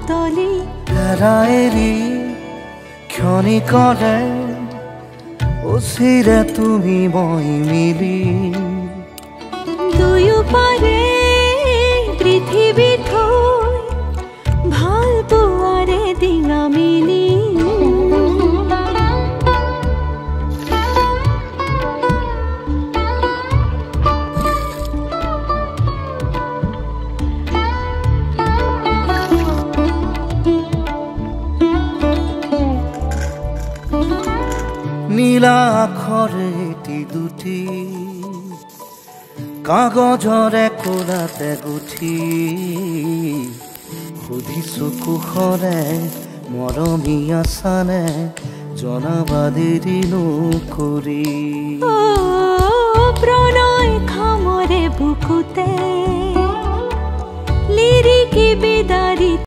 তলি এৰি ক্ষণিকৰে ওচিৰে তুমি মই মিলি দুয়ো পাৰে পৃথিৱী থৈ ভাল পোৱাৰে ডিঙা মিলি নীলা আখৰে এটি দুটি কাগজৰে কোলাতে গুঠি সুধিছো কুশলে মৰমীয়া চানে জনাবা দেৰি নকৰি প্ৰণয় খামৰে বুকুতে লিৰিকি বিদাৰি